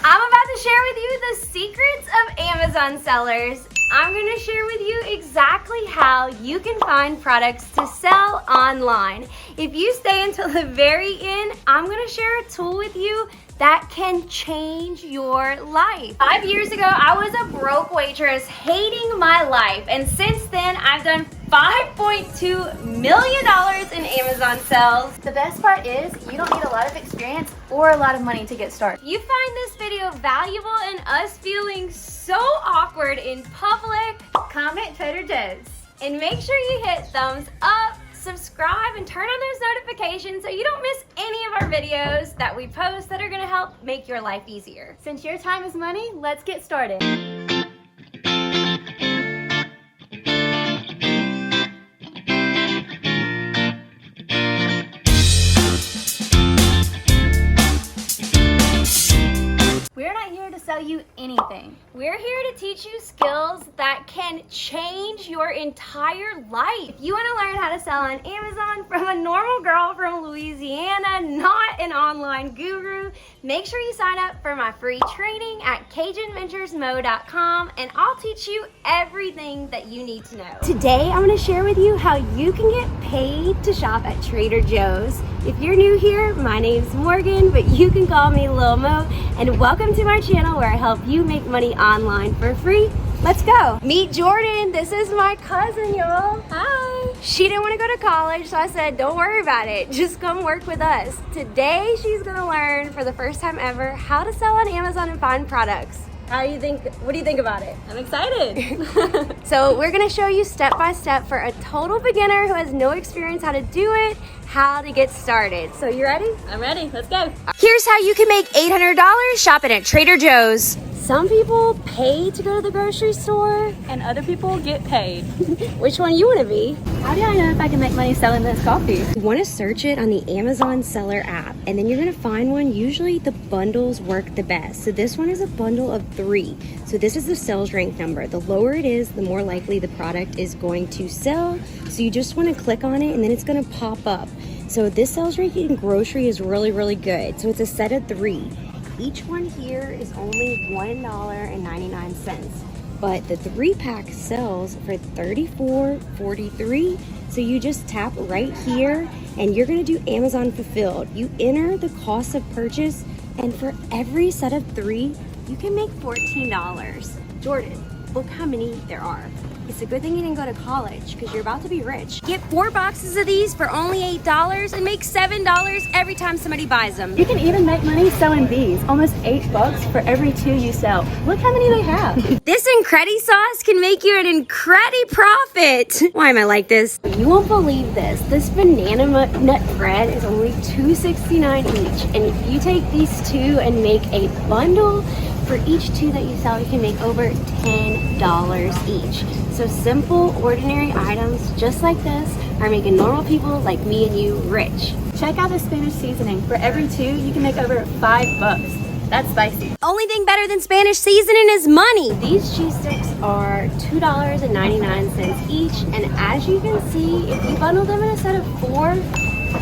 I'm about to share with you the secrets of Amazon sellers. I'm going to share with you exactly how you can find products to sell online. If you stay until the very end, I'm going to share a tool with you that can change your life. 5 years ago, I was a broke waitress hating my life, and since then, I've done $5.2 million in Amazon sales. The best part is you don't need a lot of experience or a lot of money to get started. If you find this video valuable and us feeling so awkward in public, Comment Trader Joe's. and make sure you hit thumbs up, subscribe, and turn on those notifications so you don't miss any of our videos that we post that are gonna help make your life easier. Since your time is money, let's get started. We're not here to sell you anything. We're here to teach you skills that can change your entire life. If you want to learn how to sell on Amazon from a normal girl from Louisiana, not an online guru, make sure you sign up for my free training at CajunVenturesMo.com, and I'll teach you everything that you need to know. Today, I'm going to share with you how you can get paid to shop at Trader Joe's. If you're new here, my name's Morgan, but you can call me Lil Mo, and welcome to my channel where I help you make money online for free. Let's go. Meet Jordan. This is my cousin, y'all. Hi. She didn't want to go to college, so I said, don't worry about it. Just come work with us. Today, she's going to learn for the first time ever how to sell on Amazon and find products. What do you think about it? I'm excited. So we're gonna show you step by step for a total beginner who has no experience how to do it, how to get started. So you ready? I'm ready. Let's go. Here's how you can make $800 shopping at Trader Joe's. Some people pay to go to the grocery store. And other people get paid. Which one you wanna be? How do I know if I can make money selling this coffee? You wanna search it on the Amazon seller app, and then you're gonna find one. Usually the bundles work the best. So this one is a bundle of 3. So this is the sales rank number. The lower it is, the more likely the product is going to sell. So you just wanna click on it and then it's gonna pop up. So this sales rank in grocery is really, really good. So it's a set of 3. Each one here is only $1.99, but the 3-pack sells for $34.43. So you just tap right here and you're gonna do Amazon fulfilled. You enter the cost of purchase, and for every set of 3, you can make $14. Jordan, look how many there are. It's a good thing you didn't go to college because you're about to be rich. Get 4 boxes of these for only $8 and make $7 every time somebody buys them. You can even make money selling these. Almost $8 for every 2 you sell. Look how many they have. This Incredi sauce can make you an Incredi profit. Why am I like this? You won't believe this. This banana nut bread is only $2.69 each. And if you take these 2 and make a bundle, for each 2 that you sell, you can make over $10 each. So simple, ordinary items just like this are making normal people like me and you rich. Check out the Spanish seasoning. For every 2, you can make over $5. That's spicy. Only thing better than Spanish seasoning is money. These cheese sticks are $2.99 each, and as you can see, if you bundle them in a set of 4,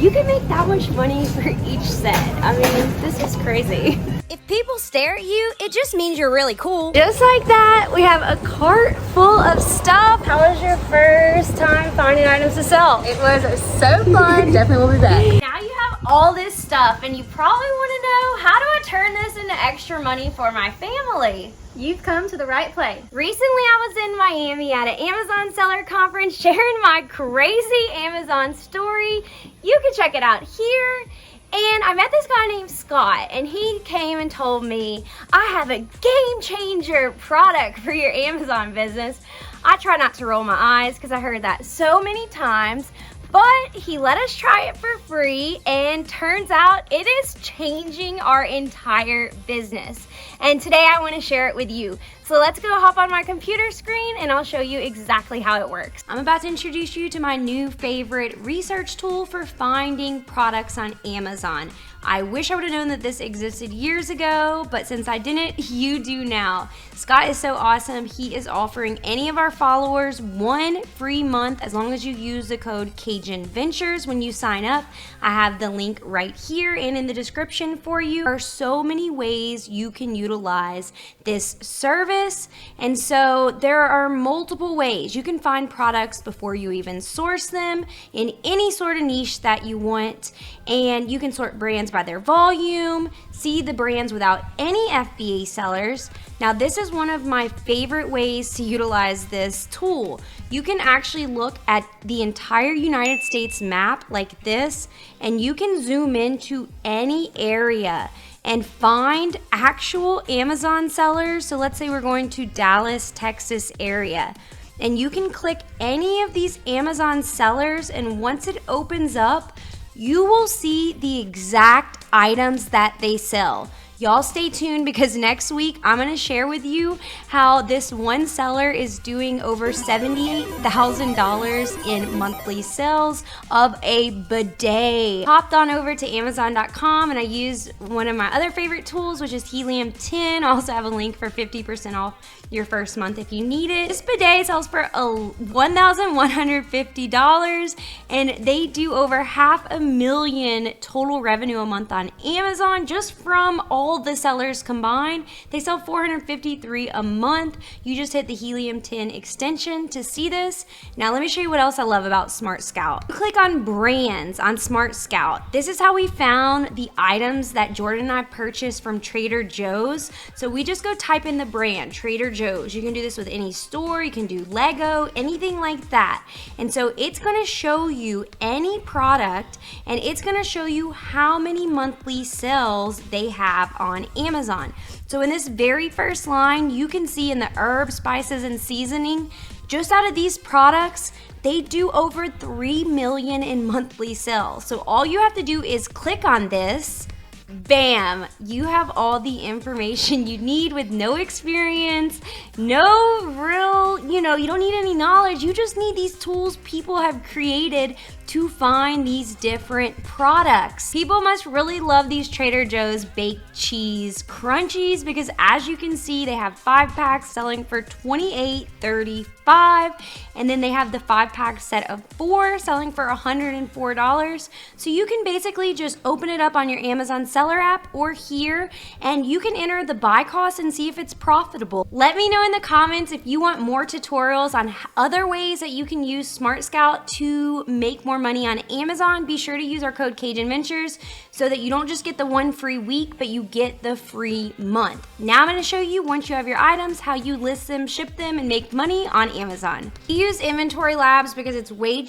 you can make that much money for each set. I mean, this is crazy. If people stare at you, it just means you're really cool. Just like that, we have a cart full of stuff. How was your first time finding items to sell? It was so fun. Definitely will be back. Now you have all this stuff, and you probably want to know, how do I turn this into extra money for my family? You've come to the right place. Recently, I was in Miami at an Amazon seller conference sharing my crazy Amazon story. You can check it out here. And I met this guy named Scott, and he came and told me, I have a game changer product for your Amazon business. I try not to roll my eyes because I heard that so many times, but he let us try it for free, and turns out it is changing our entire business. And today I want to share it with you. So let's go hop on my computer screen and I'll show you exactly how it works. I'm about to introduce you to my new favorite research tool for finding products on Amazon. I wish I would have known that this existed years ago, but since I didn't, you do now. Scott is so awesome. He is offering any of our followers 1 free month as long as you use the code Cajun Ventures when you sign up. I have the link right here and in the description for you. There are so many ways you can utilize this service, and so there are multiple ways you can find products before you even source them in any sort of niche that you want, and you can sort brands by their volume, see the brands without any FBA sellers. Now this is one of my favorite ways to utilize this tool. You can actually look at the entire United States map like this, and you can zoom into any area and find actual Amazon sellers. So let's say we're going to Dallas, Texas area, and you can click any of these Amazon sellers, and once it opens up, you will see the exact items that they sell. Y'all stay tuned, because next week I'm gonna share with you how this one seller is doing over $70,000 in monthly sales of a bidet. Hopped on over to Amazon.com and I used one of my other favorite tools, which is Helium 10. I also have a link for 50% off your first month if you need it. This bidet sells for $1,150, and they do over $500,000 total revenue a month on Amazon just from all the sellers combined. They sell $453 a month. You just hit the Helium 10 extension to see this. Now let me show you what else I love about Smartscout. Click on brands on Smartscout. This is how we found the items that Jordan and I purchased from Trader Joe's. So we just go type in the brand, Trader Joe's. You can do this with any store, you can do Lego, anything like that. And so it's gonna show you any product, and it's gonna show you how many monthly sales they have on Amazon. So in this very first line, you can see in the herbs, spices, and seasoning, just out of these products, they do over 3 million in monthly sales. So all you have to do is click on this. Bam, you have all the information you need with no experience, no real, you don't need any knowledge. You just need these tools people have created to find these different products. People must really love these Trader Joe's baked cheese crunchies, because as you can see, they have 5-packs selling for $28.35, and then they have the 5-pack set of 4 selling for $104. So you can basically just open it up on your Amazon seller app or here, and you can enter the buy cost and see if it's profitable. Let me know in the comments if you want more tutorials on other ways that you can use Smartscout to make more money on Amazon. Be sure to use our code Cajun Ventures so that you don't just get the 1 free week, but you get the free month. Now I'm going to show you, once you have your items, how you list them, ship them, and make money on Amazon. We use Inventory Labs because it's way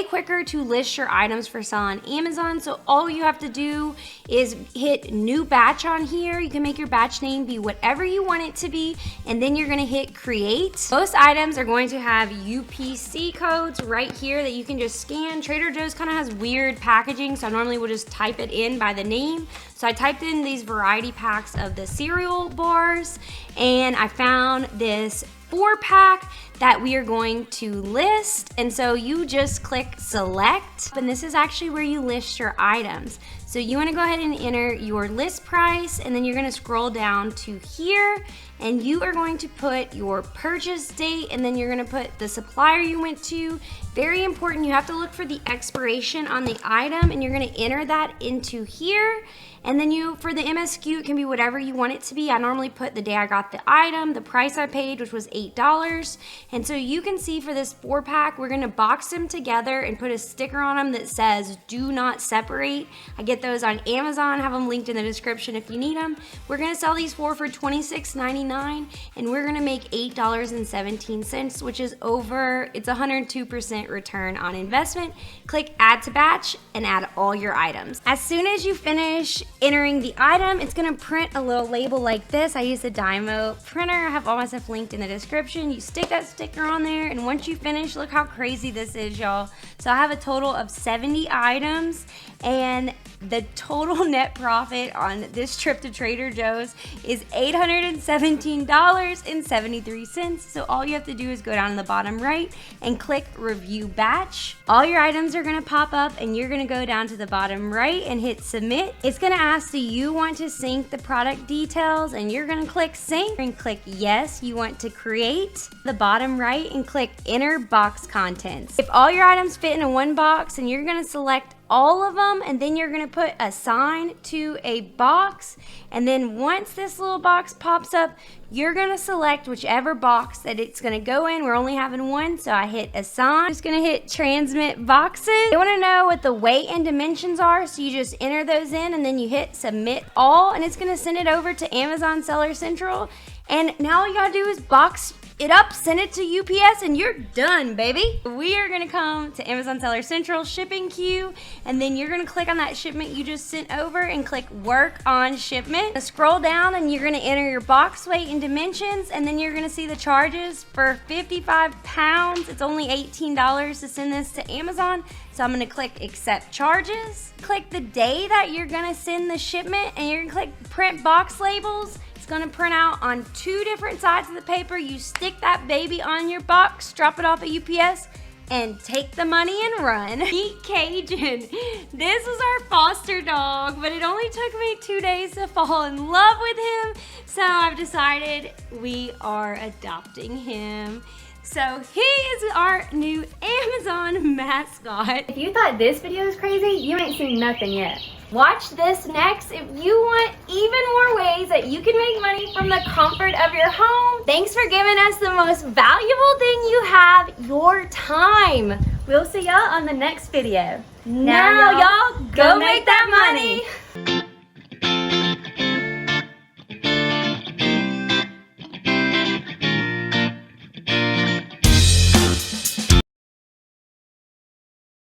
quicker to list your items for sale on Amazon. So all you have to do is hit new batch on here. You can make your batch name be whatever you want it to be, and then you're going to hit create. Most items are going to have UPC codes right here that you can just scan. Trader Joe's kind of has weird packaging, so I normally will just type it in by the name. So I typed in these variety packs of the cereal bars, and I found this 4-pack that we are going to list. And so you just click select, and this is actually where you list your items. So you want to go ahead and enter your list price, and then you're going to scroll down to here, and you are going to put your purchase date, and then you're going to put the supplier you went to. Very important, you have to look for the expiration on the item, and you're going to enter that into here. And then for the MSQ, it can be whatever you want it to be. I normally put the day I got the item, the price I paid, which was $8. And so you can see for this 4-pack, we're gonna box them together and put a sticker on them that says, do not separate. I get those on Amazon, have them linked in the description if you need them. We're gonna sell these for $26.99, and we're gonna make $8.17, which is it's 102% return on investment. Click add to batch and add all your items. As soon as you finish entering the item, it's gonna print a little label like this. I use the Dymo printer. I have all my stuff linked in the description. You stick that sticker on there, and once you finish, look how crazy this is, y'all. So I have a total of 70 items, and The total net profit on this trip to Trader Joe's is $817.73. So all you have to do is go down to the bottom right and click review batch. All your items are gonna pop up and you're gonna go down to the bottom right and hit submit. It's gonna ask, do you want to sync the product details? And you're gonna click sync and click yes, you want to create. The bottom right and click enter box contents. If all your items fit in one box, and you're gonna select all of them, and then you're gonna put assign to a box, and then once this little box pops up, you're gonna select whichever box that it's gonna go in. We're only having one, so I hit assign. Just gonna hit transmit boxes. You wanna know what the weight and dimensions are, so you just enter those in and then you hit submit all, and it's gonna send it over to Amazon Seller Central. And now all you gotta do is box it up, send it to UPS, and you're done, baby. We are gonna come to Amazon Seller Central shipping queue, and then you're gonna click on that shipment you just sent over and click work on shipment. Scroll down and you're gonna enter your box weight and dimensions, and then you're gonna see the charges for 55 pounds. It's only $18 to send this to Amazon. So I'm gonna click accept charges. Click the day that you're gonna send the shipment, and you're gonna click print box labels. It's gonna print out on 2 different sides of the paper. You stick that baby on your box, drop it off at UPS, and take the money and run. Meet Cajun. This is our foster dog, but it only took me 2 days to fall in love with him. So I've decided we are adopting him. So he is our new Amazon mascot. If you thought this video was crazy, you ain't seen nothing yet. Watch this next if you want even more ways that you can make money from the comfort of your home. Thanks for giving us the most valuable thing you have, your time. We'll see y'all on the next video. Now y'all go make that money.